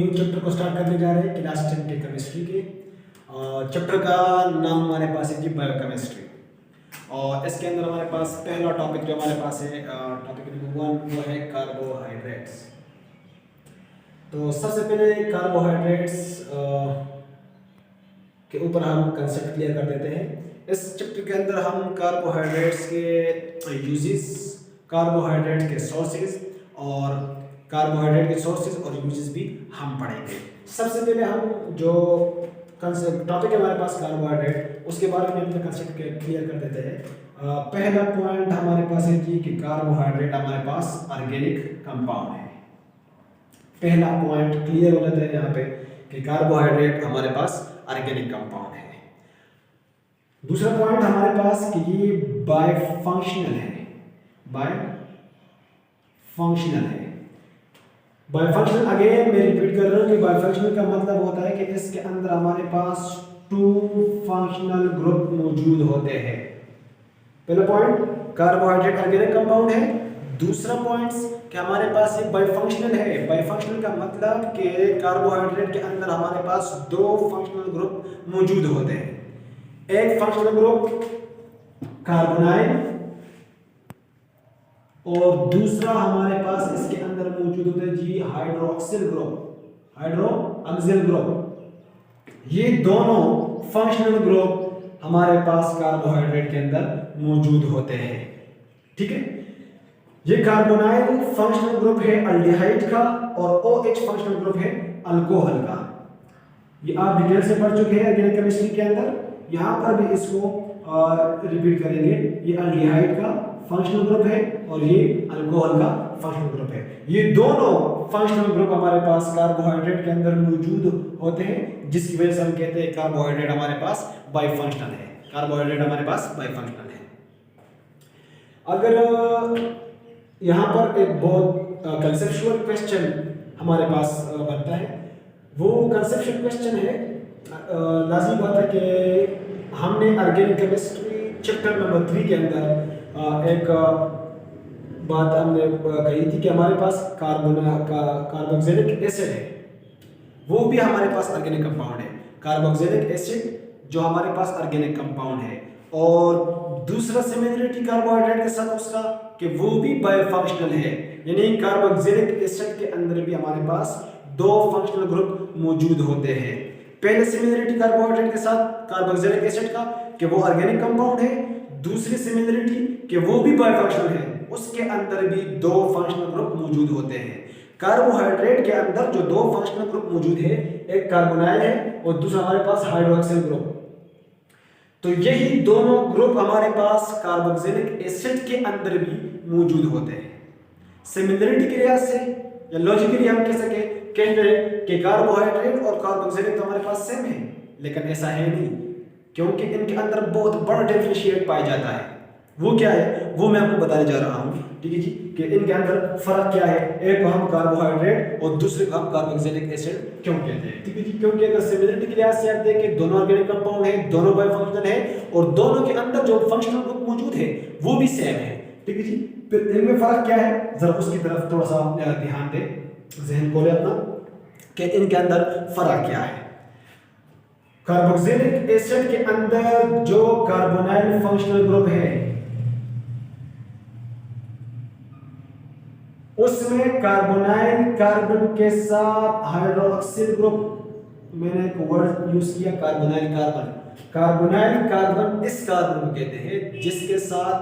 New chapter को start करने जा रहे हैं क्लास 10 के केमिस्ट्री के। चैप्टर का नाम हमारे पास है जी बायोकेमिस्ट्री। और इसके अंदर हमारे पास पहला टॉपिक जो हमारे पास है टॉपिक नंबर 1 वो है कार्बोहाइड्रेट्स। तो सबसे पहले कार्बोहाइड्रेट्स के ऊपर हम कंसेप्ट क्लियर कर देते हैं। इस चैप्टर के अंदर हम कार्बोहाइड्रेट्स के यूजेस, कार्बोहाइड्रेट के सोर्सेज और कार्बोहाइड्रेट के सोर्सेज और यूजेस भी हम पढ़ेंगे। सबसे पहले हम जो कंसेप्ट टॉपिक है हमारे पास कार्बोहाइड्रेट, उसके बारे में अपने कंसेप्ट क्लियर कर देते हैं। पहला पॉइंट हमारे पास है जी कि कार्बोहाइड्रेट हमारे पास ऑर्गेनिक कंपाउंड है। पहला पॉइंट क्लियर हो जाता है यहाँ पे कि कार्बोहाइड्रेट हमारे पास ऑर्गेनिक कंपाउंड है। दूसरा पॉइंट हमारे पास कि ये बायफंक्शनल है। बायफंक्शनल है। बायफंक्शनल अगेन मैं रिपीट कर रहा हूँ कि बायफंक्शनल का मतलब होता है कि इसके अंदर हमारे पास 2 फंक्शनल ग्रुप मौजूद होते हैं। पहला पॉइंट कार्बोहाइड्रेट ऑर्गेनिक कंपाउंड है। दूसरा पॉइंट कि हमारे पास ये बायफंक्शनल है। बायफंक्शनल का मतलब कि कार्बोहाइड्रेट के अंदर हमारे पास 2 फंक्शनल ग्रुप मौजूद होते हैं। एक फंक्शनल ग्रुप कार्बोनाइल और दूसरा हमारे पास इसके अंदर मौजूद होता है जी हाइड्रोक्सिल ग्रुप, हाइड्रोक्सिल ग्रुप। ये दोनों फंक्शनल ग्रुप हमारे पास कार्बोहाइड्रेट के अंदर मौजूद होते हैं। ठीक है, ये कार्बोनाइल फंक्शनल ग्रुप है अल्डिहाइड का और OH फंक्शनल ग्रुप है अल्कोहल का। ये आप डिटेल से पढ़ चुके हैं ऑर्गेनिक केमिस्ट्री के अंदर। यहाँ पर भी इसको रिपीट करेंगे। ये अल्डिहाइड का फंक्शनल ग्रुप है और ये अल्कोहल का फंक्शनल ग्रुप है। ये दोनों फंक्शनल ग्रुप हमारे पास कार्बोहाइड्रेट के अंदर मौजूद होते हैं, जिसकी वजह से हम कहते हैं कार्बोहाइड्रेट हमारे पास बायफंक्शनल है। कार्बोहाइड्रेट हमारे पास बायफंक्शनल है। अगर यहाँ पर एक बहुत कंसेप्चुअल क्वेश्चन हमारे पास बनता है, वो कंसेप्चुअल क्वेश्चन है, लाजिम बात है कि हमने ऑर्गेनिक केमिस्ट्री चैप्टर नंबर 3 के अंदर एक बात हमने कही थी कि हमारे पास कार्बोक्सिलिक एसिड है, वो भी हमारे पास ऑर्गेनिक कंपाउंड है। कार्बोक्सिलिक एसिड जो हमारे पास ऑर्गेनिक कंपाउंड है, और दूसरा सिमिलरिटी कार्बोहाइड्रेट के साथ उसका कि वो भी बायोफंक्शनल है। यानी कार्बोक्सिलिक एसिड के अंदर भी हमारे पास 2 फंक्शनल ग्रुप मौजूद होते हैं। पहले सिमिलरिटी कार्बोहाइड्रेट के साथ कार्बोक्सिलिक एसिड का कि वो ऑर्गेनिक कंपाउंड है। दूसरी सिमिलरिटी कि वो भी बायफंक्शनल है, उसके अंदर भी 2 फंक्शनल ग्रुप मौजूद होते हैं। कार्बोहाइड्रेट के अंदर जो 2 फंक्शनल ग्रुप मौजूद है, एक कार्बोनाइल है और दूसरा हमारे पास हाइड्रोक्सिल ग्रुप। तो यही दोनों ग्रुप हमारे पास कार्बोक्सिलिक एसिड के अंदर भी मौजूद होते हैं। सिमिलरिटी के लिहाज से या लॉजिकली हम कह सके कहते हैं कि कार्बोहाइड्रेट और कार्बोक्सिलिक तो हमारे पास सेम है, लेकिन ऐसा है नहीं, क्योंकि इनके अंदर बहुत बड़ा डिफरेंशिएट पाया जाता है। वो क्या है वो मैं आपको बताने जा रहा हूँ। ठीक है जी, कि इनके अंदर फर्क क्या है। एक को हम कार्बोहाइड्रेट और दूसरे को हम कार्बोक्सिलिक एसिड क्यों कहते हैं। ठीक है जी, क्योंकि अगर सिमिलरिटी के लिहाज से आप देखें, दोनों ऑर्गेनिक कंपाउंड है, दोनों बायोफंक्शनल है और दोनों के अंदर जो फंक्शनल ग्रुप मौजूद है वो भी सेम है। ठीक है जी, फिर इनमें फर्क क्या है, जरा उसकी तरफ थोड़ा सा ध्यान दें, जहन खोले अपना कि इनके अंदर फर्क क्या है। कार्बोक्सिलिक एसिड के अंदर जो कार्बोनाइल फंक्शनल ग्रुप है, उसमें कार्बोनाइल कार्बन के साथ हाइड्रोक्सिल ग्रुप, मैंने एक वर्ड यूज किया कार्बोनाइल कार्बन। कार्बोनाइल कार्बन इस कार्बन को कहते हैं जिसके साथ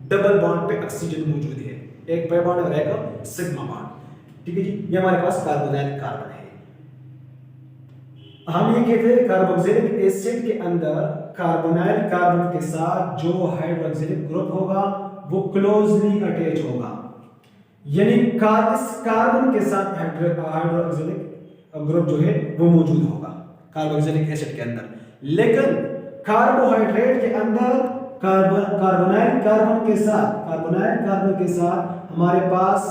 डबल बॉन्ड पे ऑक्सीजन मौजूद है, एक पे बॉन्ड रहेगा सिग्मा बॉन्ड। ठीक है जी, ये हमारे पास कार्बोनाइल कार्बन है। हम ये कहते हैं कार्बोक्सिलिक एसिड के अंदर कार्बोनाइल कार्बन के साथ जो हाइड्रोक्सिलिक ग्रुप होगा वो क्लोजली अटैच होगा। यानी इस कार्बन के साथ हाइड्रोक्सिलिक ग्रुप जो है वो मौजूद होगा कार्बोक्सिलिक एसिड के अंदर। लेकिन कार्बोहाइड्रेट के अंदर कार्बोनाइल कार्बन के साथ हमारे पास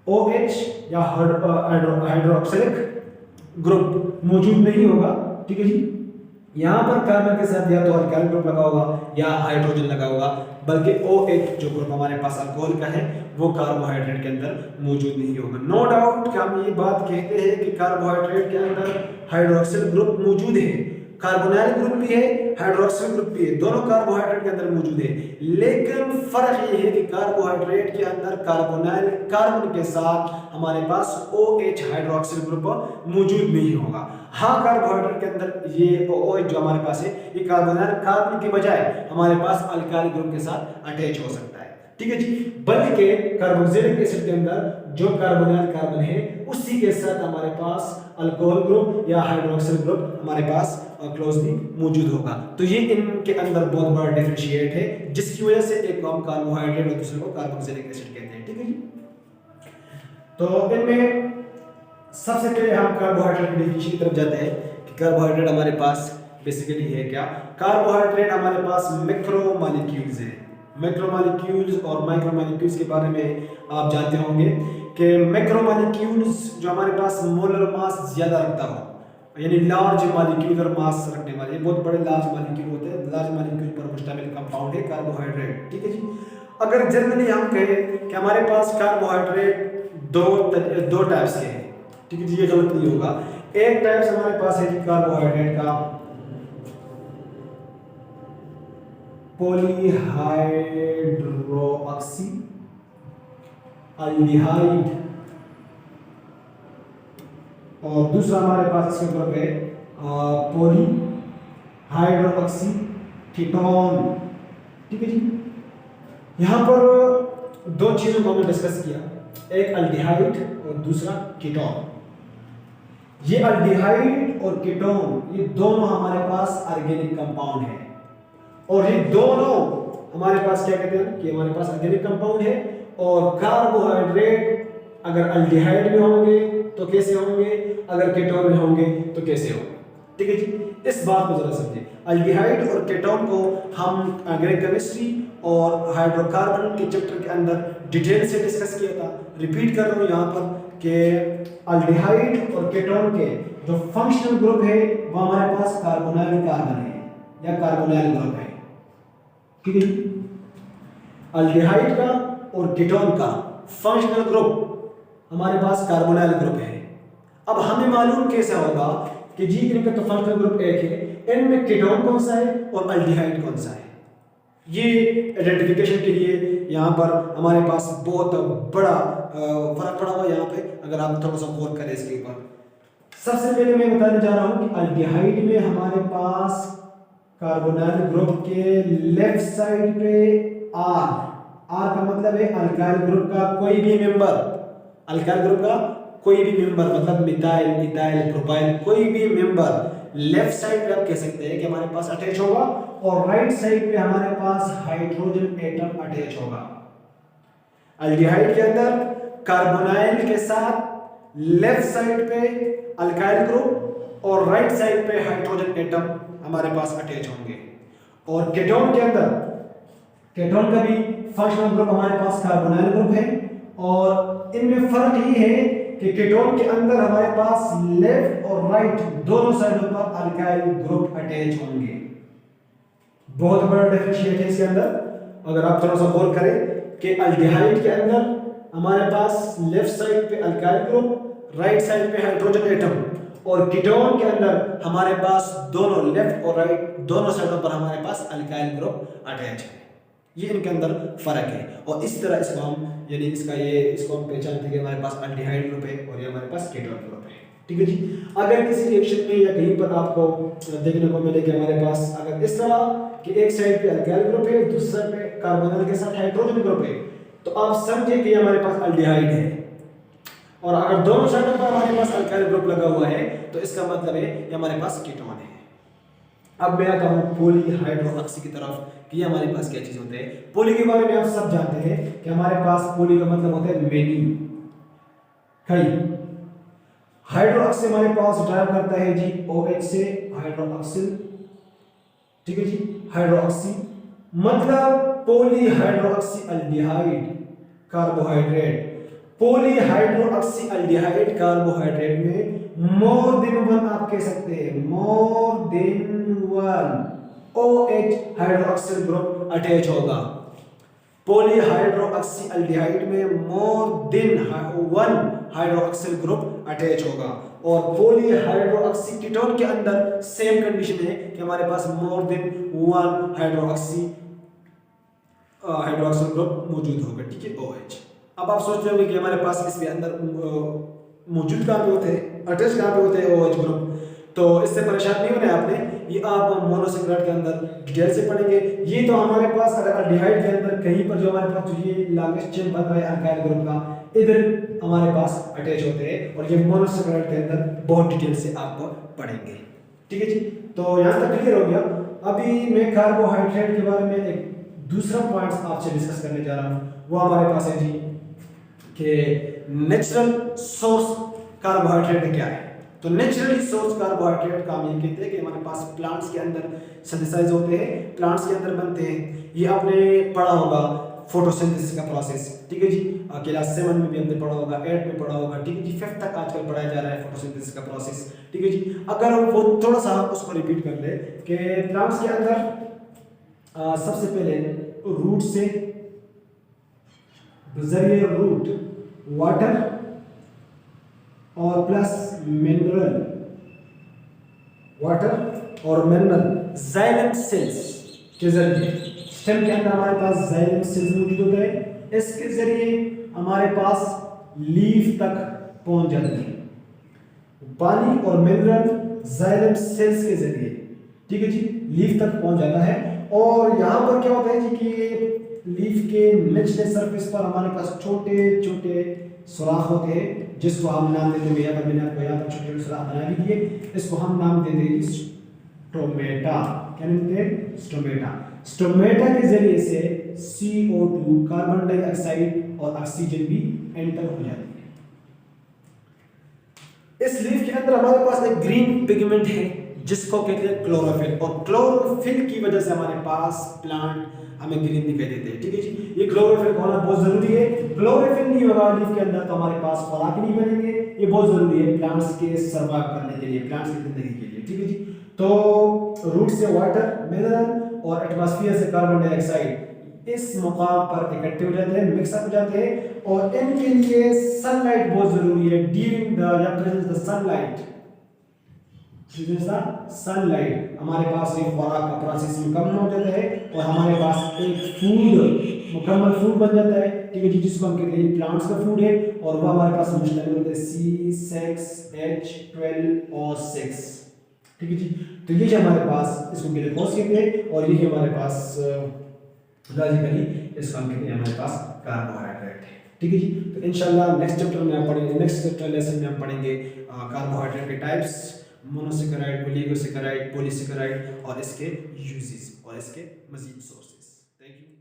OH या हाइड्रोक्सिलिक ग्रुप मौजूद नहीं होगा। ठीक है जी, यहाँ पर कार्बन के साथ या तो अल्काइल ग्रुप लगा होगा या हाइड्रोजन लगा होगा, बल्कि OH जो ग्रुप हमारे पास अल्कोहल का है वो कार्बोहाइड्रेट के अंदर मौजूद नहीं होगा। नो डाउट कि हम ये बात कहते हैं कि कार्बोहाइड्रेट के अंदर हाइड्रोक्सिल ग्रुप मौजूद है, कार्बोनाइल ग्रुप भी है, हाइड्रोक्सिल ग्रुप भी है, दोनों कार्बोहाइड्रेट के अंदर मौजूद है। लेकिन फर्क ये है कि कार्बोहाइड्रेट के अंदर कार्बोनाइल कार्बन के साथ हमारे पास OH हाइड्रोक्सिल ग्रुप मौजूद नहीं होगा। हाँ, कार्बोहाइड्रेट के अंदर ये OH जो हमारे पास है ये कार्बोनाइल कार्बन के बजाय हमारे पास अल्काइल ग्रुप के साथ अटैच हो सकता है, ठीक है जी। बल्कि कार्बोक्सिलिक एसिड के अंदर जो कार्बोनाइल कार्बन है उसी के साथ हमारे पास अल्कोहल ग्रुप या हाइड्रोक्सिल ग्रुप हमारे पास क्लोजली मौजूद होगा। तो ये इनके अंदर बहुत बड़ा डिफरेंशिएट है, जिसकी वजह से एक को हम कार्बोहाइड्रेट और दूसरे को कार्बोक्सिलिक एसिड कहते हैं, ठीक है जी। तो इनमें सबसे पहले हम कार्बोहाइड्रेट की डेफिनेशन की तरफ जाते हैं कि कार्बोहाइड्रेट हमारे पास बेसिकली है क्या। कार्बोहाइड्रेट हमारे पास मैक्रोमोलेक्यूल्स है। मैक्रोमोलेक्यूल्स और माइक्रोमोलेक्यूल्स के बारे में आप जानते होंगे कि मैक्रोमोलेक्यूल्स जो हमारे पास मोलर मास ज्यादा रखता हो, यानी लार्ज मॉलिक्यूलर मास रखने वाले, बहुत बड़े लार्ज मॉलिक्यूल होते हैं, लार्ज मॉलिक्यूल पर मुश्तमिल कंपाउंड है कार्बोहाइड्रेट, ठीक है जी। अगर जनरली हम कहें कि हमारे पास कार्बोहाइड्रेट दो टाइप्स के हैं, ठीक है जी, ये गलत नहीं होगा। एक टाइप्स हमारे पास है कि कार्बोहाइड्रेट का पॉलीहाइड्रोक्सी अल्डिहाइड, और दूसरा हमारे पास इसका ग्रुप है पॉलीहाइड्रोक्सी कीटोन, ठीक है जी। यहाँ पर दो चीजों को हमने डिस्कस किया, एक अल्डिहाइड और दूसरा कीटोन। ये अल्डिहाइड और कीटोन ये दोनों हमारे पास ऑर्गेनिक कंपाउंड है, और ये दोनों हमारे पास क्या कहते हैं कि हमारे पास ऑर्गेनिक कंपाउंड है। और कार्बोहाइड्रेट अगर अल्डिहाइड में होंगे तो कैसे होंगे, अगर कीटोन में होंगे तो कैसे होंगे, ठीक है जी। इस बात को जरा समझें। अल्डिहाइड और कीटोन को हम ऑर्गेनिक केमिस्ट्री और हाइड्रोकार्बन के चैप्टर के अंदर डिटेल से डिस्कस किया था। रिपीट कर रहा हूँ यहाँ पर कि अल्डिहाइड और कीटोन के जो फंक्शनल ग्रुप है वो हमारे पास कार्बोनाइल कार्बन है या कार्बोनाइल ग्रुप है, ठीक है। अल्डिहाइड का और कीटोन का फंक्शनल ग्रुप हमारे पास कार्बोनाइल ग्रुप है। अब हमें मालूम कैसे होगा कि जी इनका तो फंक्शनल ग्रुप एक है, इनमें कीटोन कौन सा है और अल्डिहाइड कौन सा है। ये आइडेंटिफिकेशन के लिए यहाँ पर हमारे पास बहुत बड़ा फर्क पड़ा हुआ यहाँ पे, अगर आप थोड़ा सा गौर करें इसके ऊपर। सबसे पहले मैं बताने जा रहा हूँ कि अल्डिहाइड में हमारे पास कार्बोनाइल ग्रुप के लेफ्ट साइड पे आर का मतलब है अल्काइल ग्रुप का कोई भी मेंबर, अल्काइल ग्रुप का कोई भी मेंबर मतलब मिथाइल, इथाइल, प्रोपाइल, कोई भी मेंबर लेफ्ट साइड पे आप कह सकते हैं कि हमारे पास अटैच होगा, और राइट साइड पे हमारे पास हाइड्रोजन एटम अटैच होगा। अल्डिहाइड के अंदर कार्बोनाइल के साथ लेफ्ट साइड पे अल्काइल ग्रुप और राइट साइड पे हाइड्रोजन एटम हमारे पास अटैच होंगे। और कीटोन के अंदर, कीटोन का भी फंक्शनल ग्रुप हमारे पास कार्बोनाइल ग्रुप है, और इनमें फर्क ये है कि कीटोन के अंदर हमारे पास लेफ्ट और राइट दोनों साइडों पर अल्काइल ग्रुप अटैच होंगे। बहुत बड़ा डिफरेंशिएट है इसके अंदर। अगर आप थोड़ा सा गौर करें कि अल्डिहाइड के अंदर हमारे पास लेफ्ट साइड पे अल्काइल ग्रुप, राइट साइड पे हाइड्रोजन एटम, और कीटोन के अंदर हमारे पास दोनों लेफ्ट और राइट दोनों साइडों पर हमारे पास अल्काइल ग्रुप अटैच है। ये इनके अंदर फर्क है, और इस तरह इसको हम यानी इसको हम पहचानते हैं कि हमारे पास अल्डिहाइड ग्रुप है और ये हमारे पास कीटोन ग्रुप है, ठीक है जी। अगर किसी रिएक्शन में या कहीं पर आपको देखने को मिले कि हमारे पास अगर इस तरह कि एक साइड पे अल्काइल ग्रुप है, दूसरे साइड पे कार्बोनाइल के साथ हाइड्रोजन ग्रुप है, तो आप समझे कि हमारे पास अल्डिहाइड है। और अगर दोनों साइडों पर हमारे पास अल्काइल ग्रुप लगा हुआ है तो इसका मतलब है कि हमारे पास कीटोन है। अब मैं आता हूँ पॉलीहाइड्रोक्सी की तरफ कि ये हमारे पास क्या चीज होते हैं। पॉली के बारे में आप सब जानते हैं कि हमारे पास पॉली का मतलब होता है मेनी, कई। हाइड्रोक्सी हमारे पास ड्राइव करता है जी OH से हाइड्रोक्सिल, ठीक है जी। हाइड्रोक्सी मतलब polyhydroxy aldehyde carbohydrate. Polyhydroxy aldehyde carbohydrate में मोर देन वन आप कह सकते हैं, more than OH hydroxyl group attach होगा। पॉलीहाइड्रोक्सी एल्डिहाइड में more than 1 hydroxyl group attach होगा, और पॉलीहाइड्रोक्सी कीटोन के अंदर सेम कंडीशन है कि हमारे पास मोर देन 1 हाइड्रोक्सिल ग्रुप मौजूद होगा, ठीक है, OH। अब आप सोच रहे होंगे कि हमारे पास इसके अंदर मौजूद कहाँ पे होते हैं, अटैच कहाँ पे होते हैं OH ग्रुप, तो इससे परेशान नहीं होना है आपने, ये आप मोनोसेक्राइड के अंदर डिटेल से पढ़ेंगे। ये तो हमारे पास अगर एल्डिहाइड के अंदर कहीं पर जो हमारे पास जो ये लॉन्गेस्ट चेन बन रहा है अल्काइल ग्रुप का, इधर हमारे पास अटैच होते हैं, और ये मोनोसेक्राइड के अंदर बहुत डिटेल से आप पढ़ेंगे, ठीक है जी। तो यहाँ तक क्लियर हो गया। अभी मैं कार्बोहाइड्रेट के बारे में एक दूसरा पॉइंट आपसे डिस्कस करने जा रहा हूँ, वो हमारे पास है जी कि नेचुरल सोर्स कार्बोहाइड्रेट क्या है। तो नेचुरली सोर्स कार्बोहाइड्रेट का हम ये कहते हैं कि हमारे पास प्लांट्स के अंदर सिंथेसाइज होते हैं, प्लांट्स के अंदर बनते हैं। ये आपने पढ़ा होगा फोटोसिंथेसिस का प्रोसेस, ठीक है जी, क्लास 7 में भी हमने पढ़ा होगा, 8 में पढ़ा होगा, ठीक है जी, 5th तक आजकल पढ़ाया जा रहा है फोटोसिंथेसिस का प्रोसेस, ठीक है जी। अगर हम वो थोड़ा सा उसको रिपीट कर ले कि प्लांट्स के अंदर सबसे पहले रूट से जरिए रूट वाटर और प्लस मिनरल, वाटर और मिनरल जाइलम सेल्स के जरिए, स्टेम के अंदर हमारे पास जाइलम सेल्स मौजूद होते हैं, इसके जरिए हमारे पास लीफ तक पहुंच जाती है, पानी और मिनरल जाइलम सेल्स के जरिए, ठीक है जी, लीफ तक पहुंच जाता है। और यहाँ पर क्या होता है जी कि लीफ के निचले सरफेस पर हमारे पास छोटे छोटे सुराख होते हैं, जिसको हम नाम देते हैं, यहाँ पर मैंने आपको यहाँ पर छोटे छोटे सुराख बना भी दिए, इसको हम नाम देते हैं स्टोमेटा। क्या नाम देते हैं? स्टोमेटा। स्टोमेटा के जरिए से CO2 कार्बन डाइऑक्साइड और ऑक्सीजन भी एंटर हो जाती है। इस लीफ के अंदर हमारे पास एक ग्रीन पिगमेंट है जिसको कहते हैं क्लोरोफिल, और क्लोरोफिल की वजह से हमारे पास प्लांट हमें ग्रीन दिखाई देते हैं, ठीक है जी। ये क्लोरोफिल होना बहुत जरूरी है, क्लोरोफिल नहीं होगा लीफ के अंदर तो हमारे पास खुराक नहीं बनेंगे, ये बहुत जरूरी है प्लांट्स के सर्वाइव करने के लिए, प्लांट्स की जिंदगी के लिए, ठीक है जी। तो रूट से वाटर, मिनरल और एटमॉस्फेयर से कार्बन डाइऑक्साइड इस मुकाम पर इकट्ठे हो जाते हैं, मिक्सअप हो जाते हैं, और इनके लिए सनलाइट बहुत जरूरी है। ड्यूरिंग द या प्रेजेंस द सनलाइट, सनलाइट हमारे पास ये खुराक का प्रोसेस मुकम्मल हो जाता है, और हमारे पास एक फूड, मुकम्मल फूड बन जाता है, ठीक है जी, जिसको हम कहते हैं प्लांट्स का फूड है, और वो हमारे पास मुश्तमिल होता है C6H12O6, ठीक है जी। तो ये हमारे पास इसको ग्लूकोज कहते हैं, और ये हमारे पास लॉजिकली इसको हम कहते हैं हमारे पास कार्बोहाइड्रेट है, ठीक है जी। तो इंशाल्लाह नेक्स्ट चैप्टर में हम पढ़ेंगे, नेक्स्ट चैप्टर लेसन में हम पढ़ेंगे कार्बोहाइड्रेट के टाइप्स, मोनोसेकेराइड, ओलिगोसेकेराइड, पॉलीसेकेराइड और इसके यूजेस और इसके मजीद सोर्सेस। Thank you.